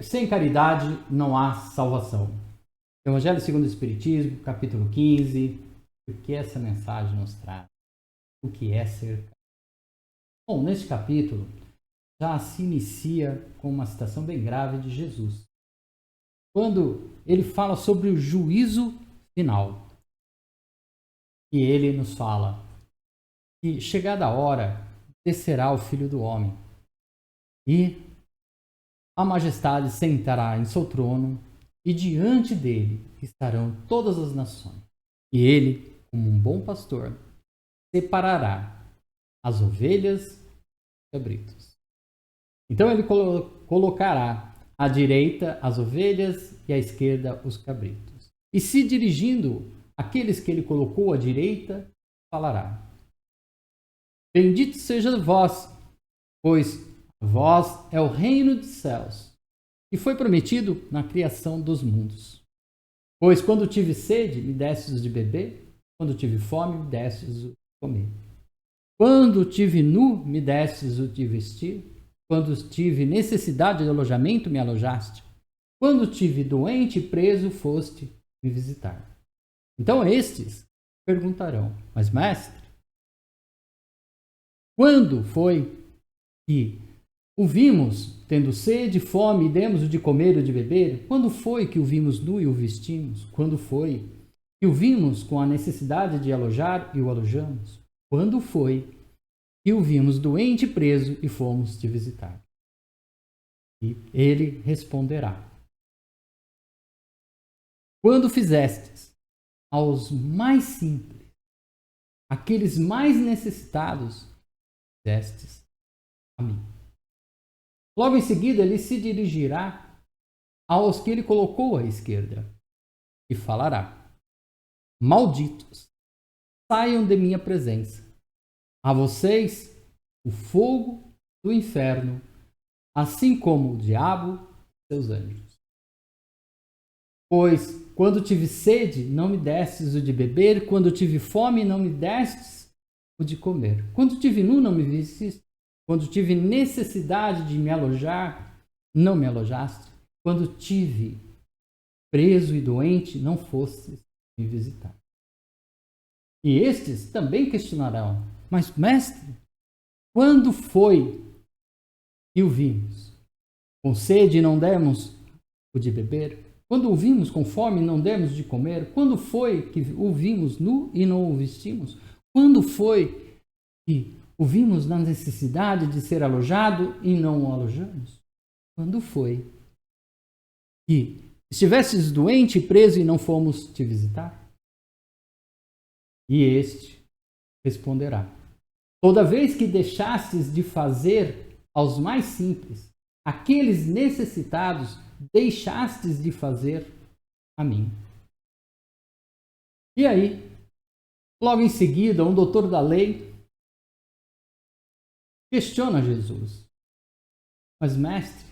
Sem caridade não há salvação. Evangelho segundo o Espiritismo, capítulo 15. O que essa mensagem nos traz? O que é ser caridade? Bom, neste capítulo já se inicia com uma citação bem grave de Jesus, quando ele fala sobre o juízo final. E ele nos fala que, chegada a hora, descerá o Filho do Homem e a majestade sentará em seu trono e diante dele estarão todas as nações. E ele, como um bom pastor, separará as ovelhas dos cabritos. Então ele colocará à direita as ovelhas e à esquerda os cabritos. E se dirigindo àqueles que ele colocou à direita, falará: Bendito seja vós, pois vós é o reino dos céus, que foi prometido na criação dos mundos. Pois quando tive sede, me destes de beber, quando tive fome, me destes de comer. Quando tive nu, me destes de vestir, quando tive necessidade de alojamento, me alojaste. Quando tive doente e preso, foste me visitar. Então estes perguntarão: Mas mestre, quando foi que o vimos tendo sede, fome, e demos-o de comer e de beber? Quando foi que o vimos nu e o vestimos? Quando foi que o vimos com a necessidade de alojar e o alojamos? Quando foi que o vimos doente e preso e fomos te visitar? E ele responderá: Quando fizestes aos mais simples, aqueles mais necessitados, fizestes a mim. Logo em seguida, ele se dirigirá aos que ele colocou à esquerda e falará: Malditos, saiam de minha presença. A vocês o fogo do inferno, assim como o diabo e seus anjos. Pois quando tive sede, não me destes o de beber, quando tive fome, não me destes o de comer. Quando tive nu, não me vistes, quando tive necessidade de me alojar, não me alojaste. Quando tive preso e doente, não fostes me visitar. E estes também questionarão: Mas, mestre, quando foi que o vimos? Com sede não demos o de beber? Quando o vimos com fome não demos de comer? Quando foi que o vimos nu e não o vestimos? Quando foi que o vimos na necessidade de ser alojado e não o alojamos? Quando foi que estivestes doente e preso e não fomos te visitar? E este responderá: Toda vez que deixastes de fazer aos mais simples, aqueles necessitados, deixastes de fazer a mim. E aí, logo em seguida, um doutor da lei questiona Jesus: Mas, mestre,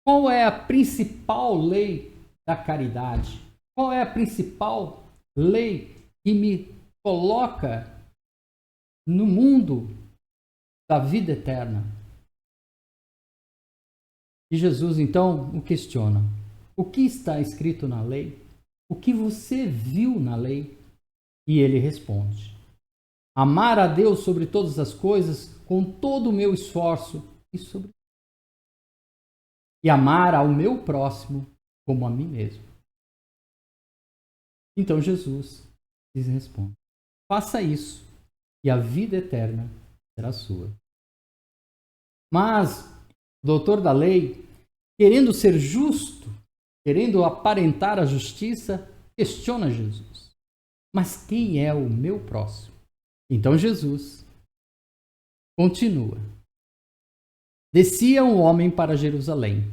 qual é a principal lei da caridade? Qual é a principal lei que me coloca no mundo da vida eterna? E Jesus então o questiona: O que está escrito na lei? O que você viu na lei? E ele responde: Amar a Deus sobre todas as coisas, com todo o meu esforço e amar ao meu próximo como a mim mesmo. Então Jesus lhes responde: Faça isso e a vida eterna será sua. Mas o doutor da lei, querendo ser justo, querendo aparentar a justiça, questiona Jesus: Mas quem é o meu próximo? Então Jesus continua: Descia um homem para Jerusalém,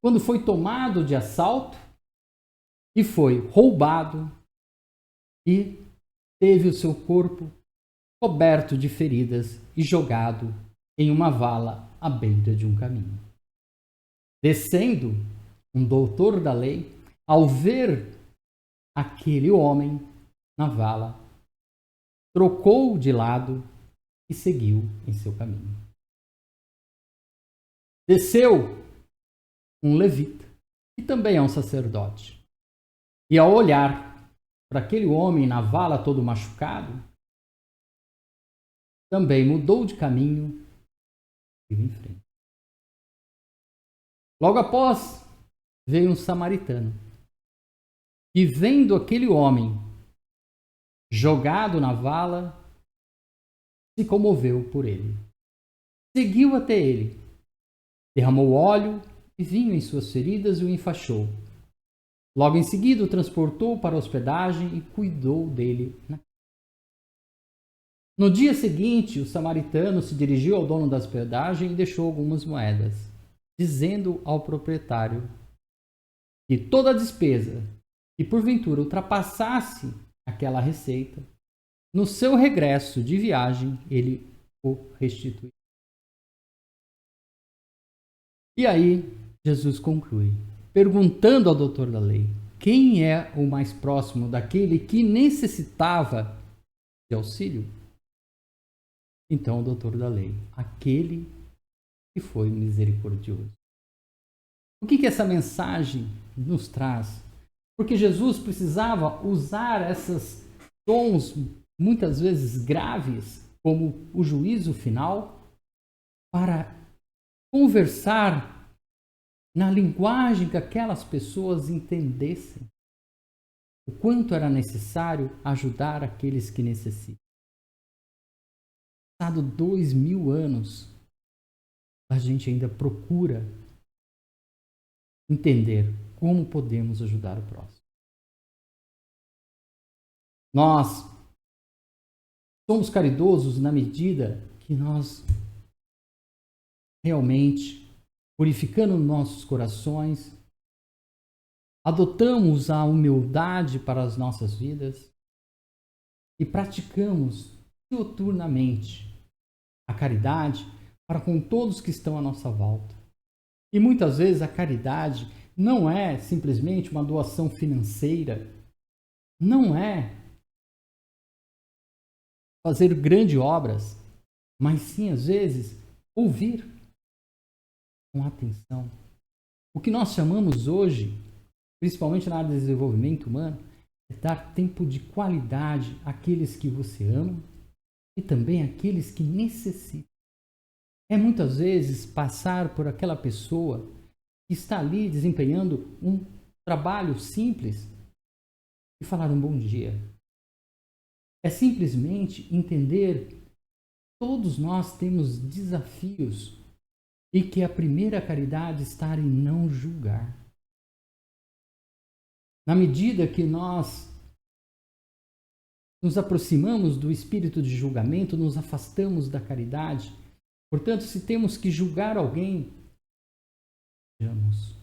quando foi tomado de assalto e foi roubado e teve o seu corpo coberto de feridas e jogado em uma vala à beira de um caminho. Descendo, um doutor da lei, ao ver aquele homem na vala, trocou de lado e seguiu em seu caminho. Desceu um levita, que também é um sacerdote. E ao olhar para aquele homem na vala todo machucado, também mudou de caminho e seguiu em frente. Logo após, veio um samaritano, e vendo aquele homem jogado na vala, se comoveu por ele. Seguiu até ele, derramou óleo e vinho em suas feridas e o enfaixou. Logo em seguida o transportou para a hospedagem e cuidou dele. No dia seguinte, o samaritano se dirigiu ao dono da hospedagem e deixou algumas moedas, dizendo ao proprietário que toda a despesa que porventura ultrapassasse aquela receita, no seu regresso de viagem, ele o restituiu. E aí, Jesus conclui, perguntando ao doutor da lei, quem é o mais próximo daquele que necessitava de auxílio? Então, o doutor da lei, aquele que foi misericordioso. O que essa mensagem nos traz? Porque Jesus precisava usar esses tons, muitas vezes graves, como o juízo final, para conversar na linguagem que aquelas pessoas entendessem o quanto era necessário ajudar aqueles que necessitam. Passado 2000 anos, a gente ainda procura entender como podemos ajudar o próximo. Nós somos caridosos na medida que nós realmente, purificando nossos corações, adotamos a humildade para as nossas vidas e praticamos diuturnamente a caridade para com todos que estão à nossa volta. E muitas vezes a caridade não é simplesmente uma doação financeira, não é fazer grandes obras, mas sim, às vezes, ouvir com atenção. O que nós chamamos hoje, principalmente na área de desenvolvimento humano, é dar tempo de qualidade àqueles que você ama e também àqueles que necessitam. É muitas vezes passar por aquela pessoa que está ali desempenhando um trabalho simples e falar um bom dia. É simplesmente entender que todos nós temos desafios e que a primeira caridade está em não julgar. Na medida que nós nos aproximamos do espírito de julgamento, nos afastamos da caridade. Portanto, se temos que julgar alguém, sejamos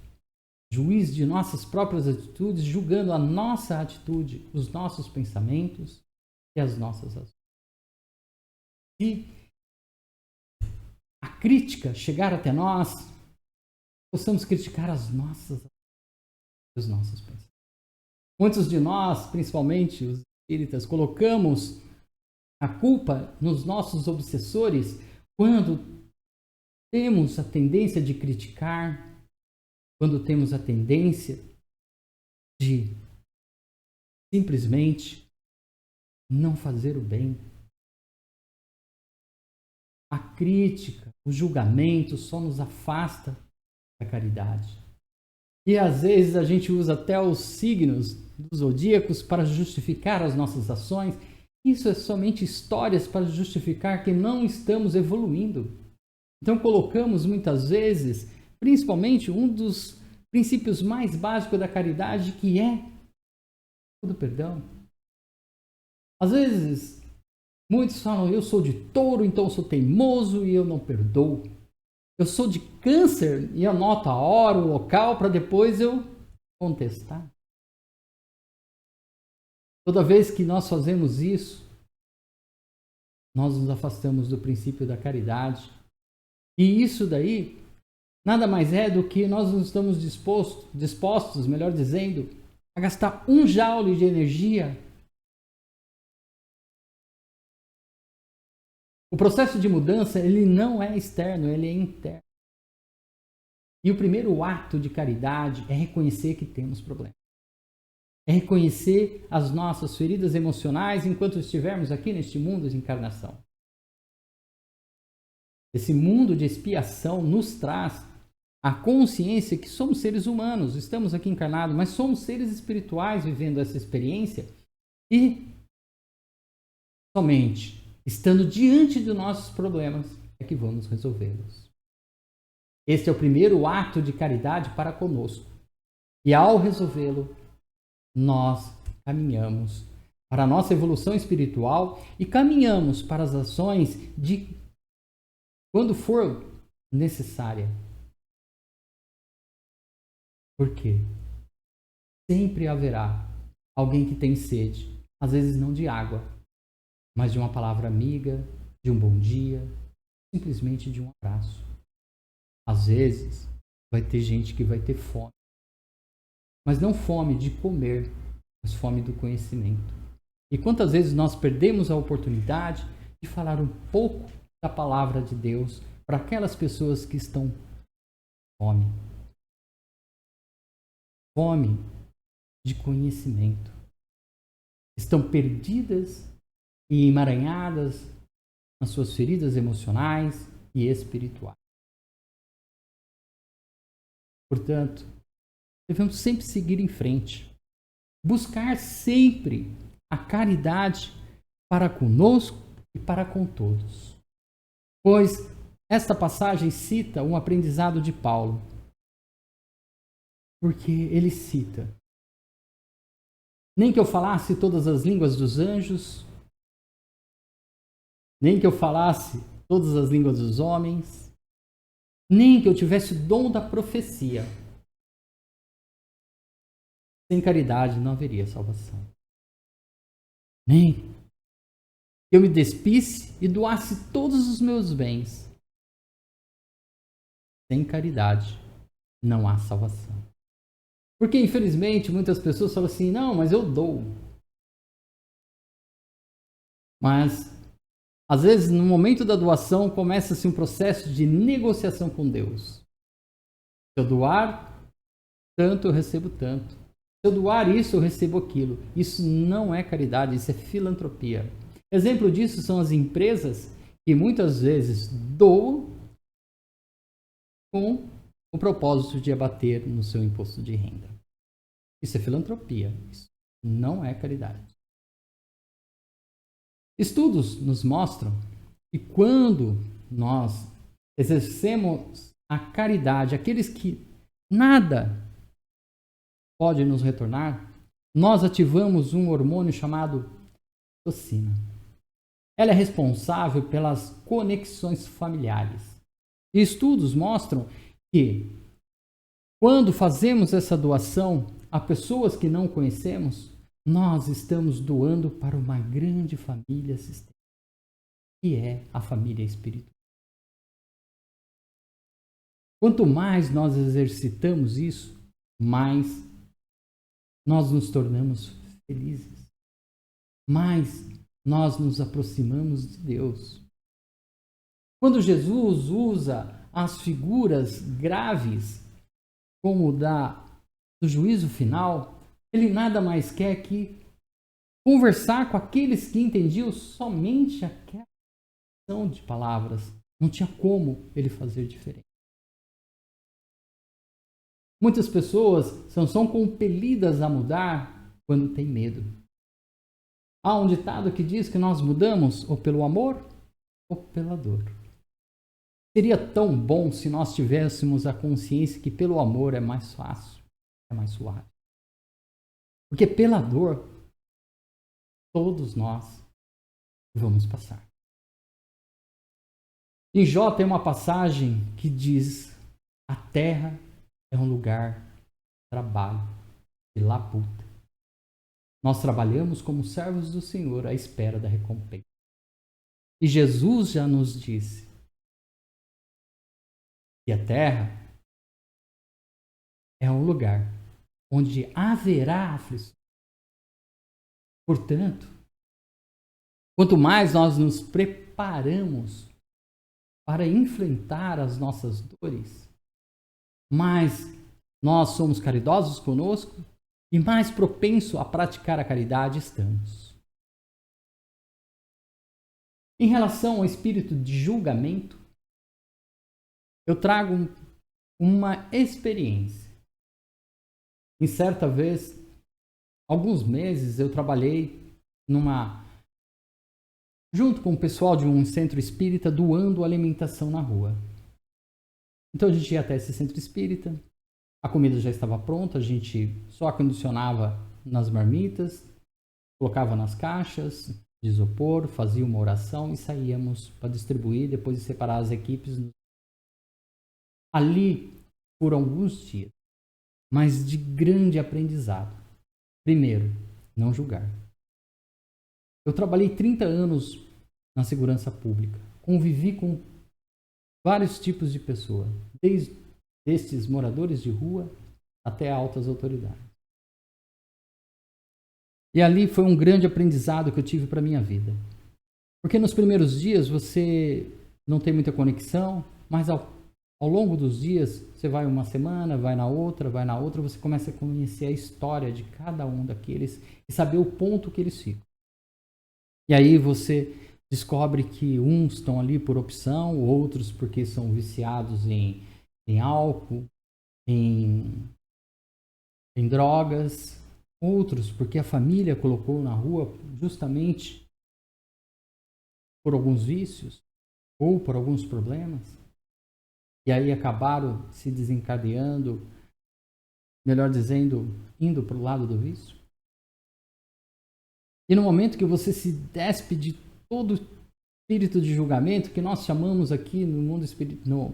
juiz de nossas próprias atitudes, julgando a nossa atitude, os nossos pensamentos e as nossas ações. Se a crítica chegar até nós, possamos criticar os nossos pensamentos. Muitos de nós, principalmente os espíritas, colocamos a culpa nos nossos obsessores quando temos a tendência de criticar, quando temos a tendência de simplesmente não fazer o bem. A crítica, o julgamento só nos afasta da caridade. E às vezes a gente usa até os signos dos zodíacos para justificar as nossas ações. Isso é somente histórias para justificar que não estamos evoluindo. Então colocamos muitas vezes, principalmente um dos princípios mais básicos da caridade, que é o do perdão. Às vezes, muitos falam, eu sou de touro, então eu sou teimoso e eu não perdoo. Eu sou de câncer e anoto a hora, o local, para depois eu contestar. Toda vez que nós fazemos isso, nós nos afastamos do princípio da caridade. E isso daí nada mais é do que nós não estamos dispostos, melhor dizendo, a gastar um joule de energia. O processo de mudança, ele não é externo, ele é interno. E o primeiro ato de caridade é reconhecer que temos problemas. É reconhecer as nossas feridas emocionais enquanto estivermos aqui neste mundo de encarnação. Esse mundo de expiação nos traz a consciência que somos seres humanos, estamos aqui encarnados, mas somos seres espirituais vivendo essa experiência e somente estando diante dos nossos problemas é que vamos resolvê-los. Este é o primeiro ato de caridade para conosco. E ao resolvê-lo, nós caminhamos para a nossa evolução espiritual e caminhamos para as ações de quando for necessária. Por quê? Sempre haverá alguém que tem sede, às vezes não de água, mas de uma palavra amiga, de um bom dia, simplesmente de um abraço. Às vezes vai ter gente que vai ter fome, mas não fome de comer, mas fome do conhecimento. E quantas vezes nós perdemos a oportunidade de falar um pouco da palavra de Deus para aquelas pessoas que estão com fome. Fome de conhecimento. Estão perdidas e emaranhadas nas suas feridas emocionais e espirituais. Portanto, devemos sempre seguir em frente. Buscar sempre a caridade para conosco e para com todos. Pois esta passagem cita um aprendizado de Paulo. Porque ele cita: nem que eu falasse todas as línguas dos anjos, nem que eu falasse todas as línguas dos homens, nem que eu tivesse o dom da profecia. Sem caridade não haveria salvação. Nem que eu me despisse e doasse todos os meus bens. Sem caridade não há salvação. Porque, infelizmente, muitas pessoas falam assim, não, mas eu dou. Mas, às vezes, no momento da doação, começa-se um processo de negociação com Deus. Se eu doar tanto, eu recebo tanto. Se eu doar isso, eu recebo aquilo. Isso não é caridade, isso é filantropia. Exemplo disso são as empresas que muitas vezes doam com o propósito de abater no seu imposto de renda. Isso é filantropia, isso não é caridade. Estudos nos mostram que quando nós exercemos a caridade, aqueles que nada pode nos retornar, nós ativamos um hormônio chamado ocitocina. Ela é responsável pelas conexões familiares. E estudos mostram que quando fazemos essa doação a pessoas que não conhecemos, nós estamos doando para uma grande família sistêmica, que é a família espiritual. Quanto mais nós exercitamos isso, mais nós nos tornamos felizes, mais nós nos aproximamos de Deus. Quando Jesus usa as figuras graves, como do juízo final, ele nada mais quer que conversar com aqueles que entendiam somente aquela ação de palavras. Não tinha como ele fazer diferente. Muitas pessoas são compelidas a mudar quando têm medo. Há um ditado que diz que nós mudamos ou pelo amor ou pela dor. Seria tão bom se nós tivéssemos a consciência que pelo amor é mais fácil, é mais suave. Porque pela dor, todos nós vamos passar. Em Jó tem uma passagem que diz: a terra é um lugar de trabalho, de labuta. Nós trabalhamos como servos do Senhor à espera da recompensa. E Jesus já nos disse que a terra é um lugar onde haverá aflição. Portanto, quanto mais nós nos preparamos para enfrentar as nossas dores, mais nós somos caridosos conosco e mais propenso a praticar a caridade estamos. Em relação ao espírito de julgamento, eu trago uma experiência. Em certa vez, alguns meses, eu trabalhei junto com o pessoal de um centro espírita doando alimentação na rua. Então a gente ia até esse centro espírita, a comida já estava pronta, a gente só acondicionava nas marmitas, colocava nas caixas de isopor, fazia uma oração e saíamos para distribuir, depois de separar as equipes. Ali foram alguns dias, mas de grande aprendizado. Primeiro, não julgar. Eu trabalhei 30 anos na segurança pública, convivi com vários tipos de pessoas, desde estes moradores de rua até altas autoridades. E ali foi um grande aprendizado que eu tive para a minha vida. Porque nos primeiros dias você não tem muita conexão, mas ao longo dos dias, você vai uma semana, vai na outra, você começa a conhecer a história de cada um daqueles e saber o ponto que eles ficam. E aí você descobre que uns estão ali por opção, outros porque são viciados em álcool, em drogas, outros porque a família colocou na rua justamente por alguns vícios ou por alguns problemas. E aí acabaram se desencadeando, melhor dizendo, indo para o lado do vício. E no momento que você se despe de todo espírito de julgamento, que nós chamamos aqui no mundo espiritual,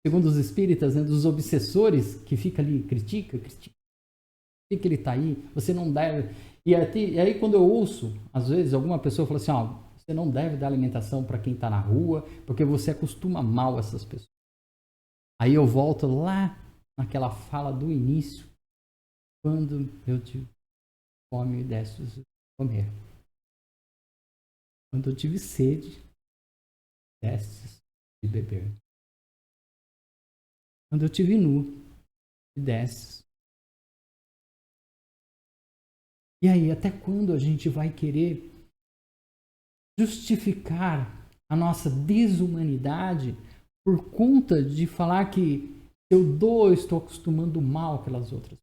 segundo os espíritas, né, dos obsessores, que fica ali, critica, por que ele está aí, você não deve... E aí quando eu ouço, às vezes, alguma pessoa fala assim, você não deve dar alimentação para quem está na rua, porque você acostuma mal essas pessoas. Aí eu volto lá naquela fala do início, quando eu tive fome e desse de comer. Quando eu tive sede, desse de beber. Quando eu tive nu, desse. E aí, até quando a gente vai querer justificar a nossa desumanidade por conta de falar que eu dou, eu estou acostumando mal aquelas outras?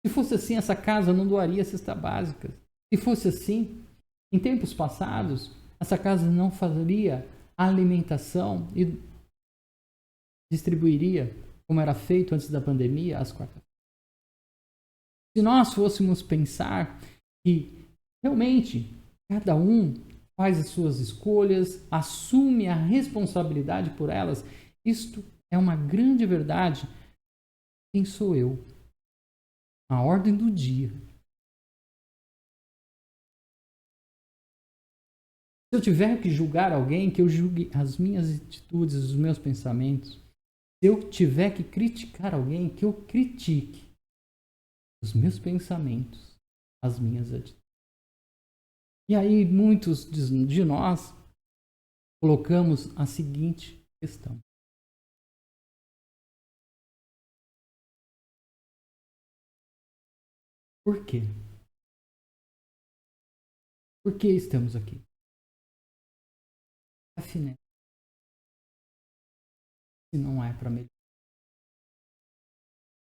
Se fosse assim, essa casa não doaria cesta básica. Se fosse assim, em tempos passados, essa casa não faria alimentação e distribuiria, como era feito antes da pandemia, às quartas-feiras. Se nós fôssemos pensar que realmente cada um faz as suas escolhas, assume a responsabilidade por elas, isto é uma grande verdade. Quem sou eu? A ordem do dia. Se eu tiver que julgar alguém, que eu julgue as minhas atitudes, os meus pensamentos. Se eu tiver que criticar alguém, que eu critique os meus pensamentos, as minhas atitudes. E aí muitos de nós colocamos a seguinte questão. Por quê? Por que estamos aqui? Afinal, se não é para melhorar,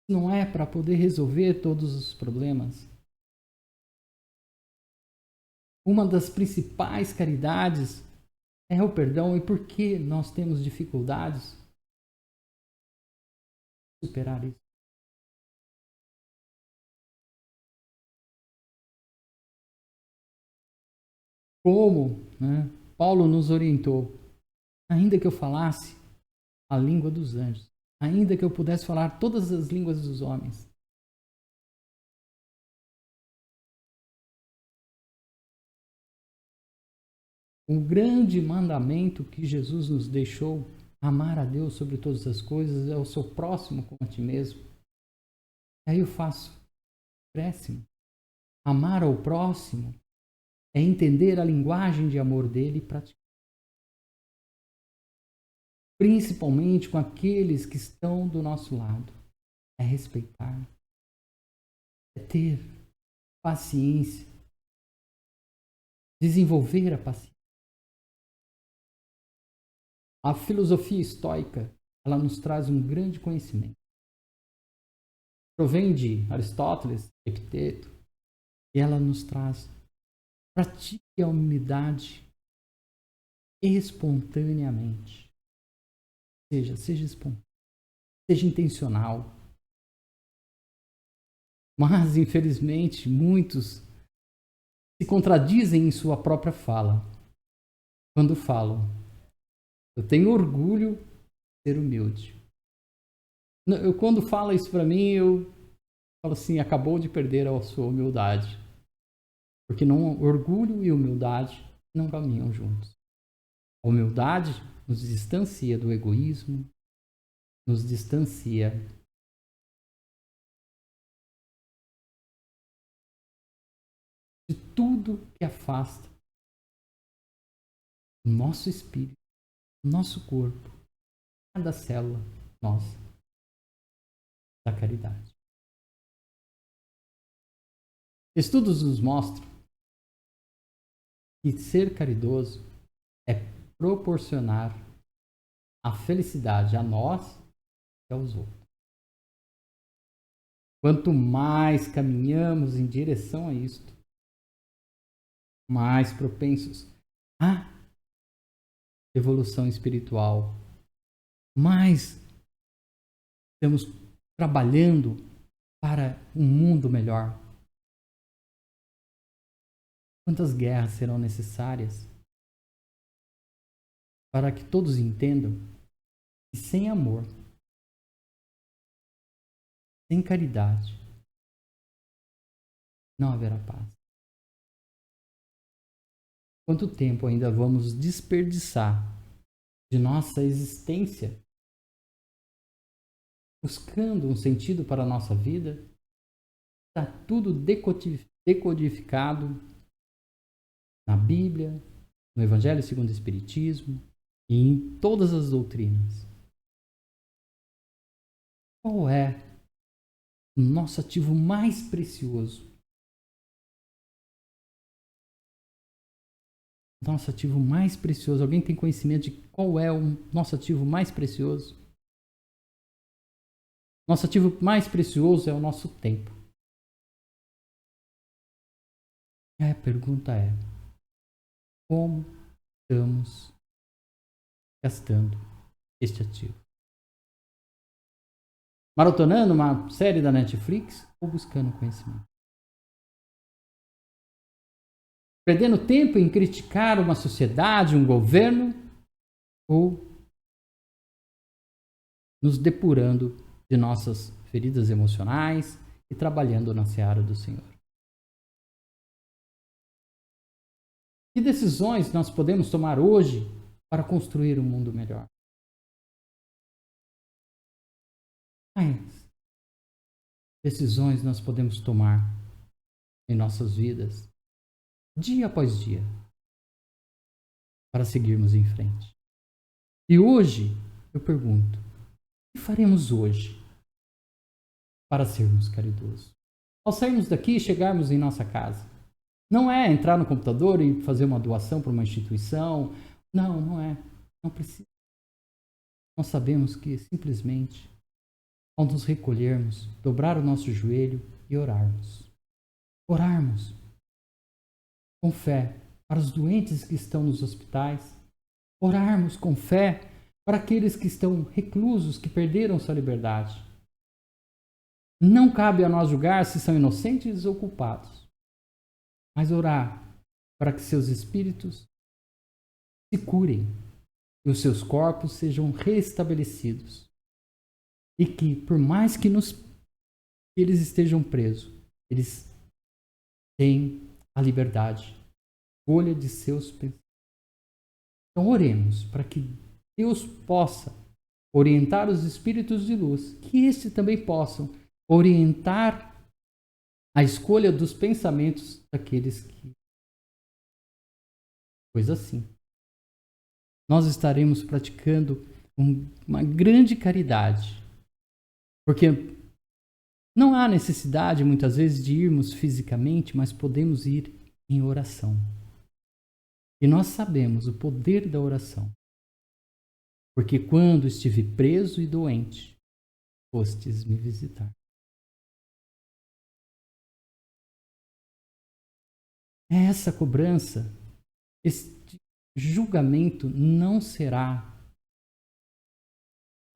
não é para poder resolver todos os problemas. Uma das principais caridades é o perdão. E por que nós temos dificuldades de superar isso? Como, né, Paulo nos orientou, ainda que eu falasse a língua dos anjos, ainda que eu pudesse falar todas as línguas dos homens, o grande mandamento que Jesus nos deixou, amar a Deus sobre todas as coisas, é o seu próximo como a ti mesmo. Aí eu faço péssimo. Amar ao próximo é entender a linguagem de amor dele e praticar. principalmente com aqueles que estão do nosso lado, é respeitar, é ter paciência, desenvolver a paciência. A filosofia estoica, ela nos traz um grande conhecimento. Provém de Aristóteles, Epiteto, e ela nos traz: pratique a humildade espontaneamente. Seja espontâneo, seja intencional. Mas, infelizmente, muitos se contradizem em sua própria fala quando falam: eu tenho orgulho de ser humilde. Quando fala isso para mim, eu falo assim: acabou de perder a sua humildade. Porque não, orgulho e humildade não caminham juntos. A humildade nos distancia do egoísmo, nos distancia de tudo que afasta o nosso espírito, o nosso corpo, cada célula nossa, da caridade. Estudos nos mostram que ser caridoso é proporcionar a felicidade a nós e aos outros. Quanto mais caminhamos em direção a isto, mais propensos à evolução espiritual, mais estamos trabalhando para um mundo melhor. Quantas guerras serão necessárias para que todos entendam que sem amor, sem caridade, não haverá paz. Quanto tempo ainda vamos desperdiçar de nossa existência buscando um sentido para a nossa vida? Está tudo decodificado na Bíblia, no Evangelho segundo o Espiritismo e em todas as doutrinas. Qual é o nosso ativo mais precioso? Nosso ativo mais precioso. Alguém tem conhecimento de qual é o nosso ativo mais precioso? Nosso ativo mais precioso é o nosso tempo. A pergunta é: como estamos gastando este ativo? Maratonando uma série da Netflix ou buscando conhecimento? Perdendo tempo em criticar uma sociedade, um governo, ou nos depurando de nossas feridas emocionais e trabalhando na seara do Senhor? Que decisões nós podemos tomar hoje para construir um mundo melhor? Quais decisões nós podemos tomar em nossas vidas, dia após dia, para seguirmos em frente? E hoje, eu pergunto: o que faremos hoje para sermos caridosos? Ao sairmos daqui e chegarmos em nossa casa, não é entrar no computador e fazer uma doação para uma instituição. Não, não é. Não precisa. Nós sabemos que simplesmente, ao nos recolhermos, dobrar o nosso joelho e orarmos. Orarmos com fé para os doentes que estão nos hospitais. Orarmos com fé para aqueles que estão reclusos, que perderam sua liberdade. Não cabe a nós julgar se são inocentes ou culpados, mas orar para que seus espíritos se curem e os seus corpos sejam restabelecidos. E que, por mais que eles estejam presos, eles têm a liberdade, escolha de seus pensamentos. Então oremos para que Deus possa orientar os espíritos de luz, que estes também possam orientar a escolha dos pensamentos daqueles que... Pois assim, nós estaremos praticando com uma grande caridade. Porque não há necessidade, muitas vezes, de irmos fisicamente, mas podemos ir em oração. E nós sabemos o poder da oração. Porque quando estive preso e doente, fostes me visitar. Essa cobrança, este julgamento não será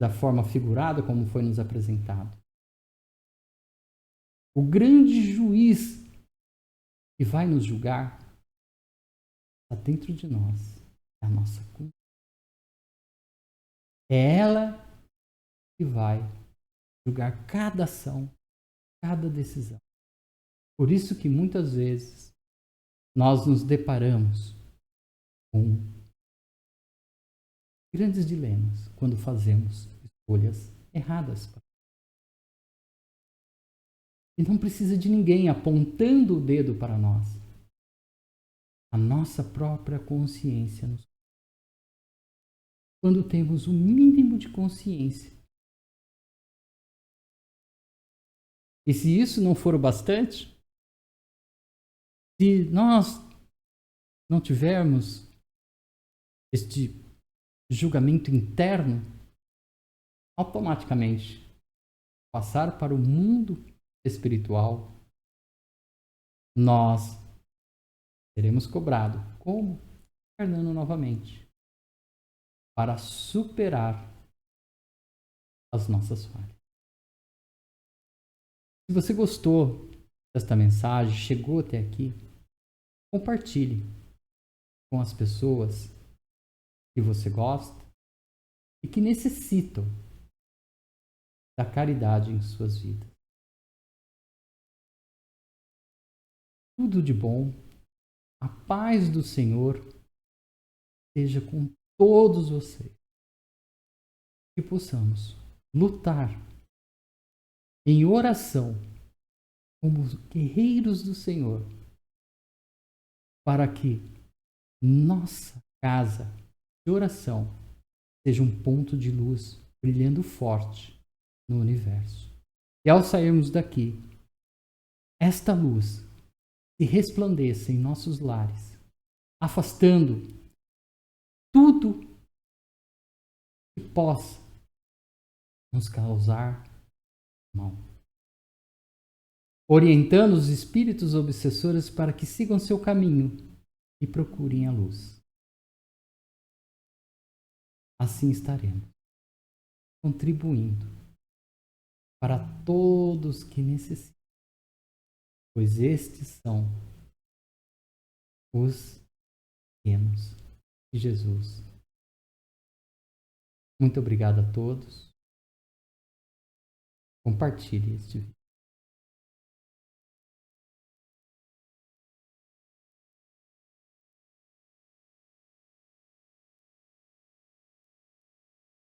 da forma figurada como foi nos apresentado. O grande juiz que vai nos julgar está dentro de nós, é a nossa culpa. É ela que vai julgar cada ação, cada decisão. Por isso que muitas vezes nós nos deparamos com grandes dilemas quando fazemos escolhas erradas. E não precisa de ninguém apontando o dedo para nós. A nossa própria consciência nos. Quando temos o mínimo de consciência. E se isso não for o bastante, se nós não tivermos este julgamento interno, automaticamente passar para o mundo espiritual, nós seremos cobrados. Como? Encarnando novamente. Para superar as nossas falhas. Se você gostou desta mensagem, chegou até aqui, compartilhe com as pessoas que você gosta e que necessitam da caridade em suas vidas. Tudo de bom, a paz do Senhor seja com todos vocês. Que possamos lutar em oração como guerreiros do Senhor para que nossa casa de oração seja um ponto de luz brilhando forte no universo. E ao sairmos daqui, esta luz se resplandeça em nossos lares, afastando tudo que possa nos causar mal. Orientando os espíritos obsessores para que sigam seu caminho e procurem a luz. Assim estaremos contribuindo para todos que necessitam, pois estes são os pequenos de Jesus. Muito obrigado a todos. Compartilhe este vídeo.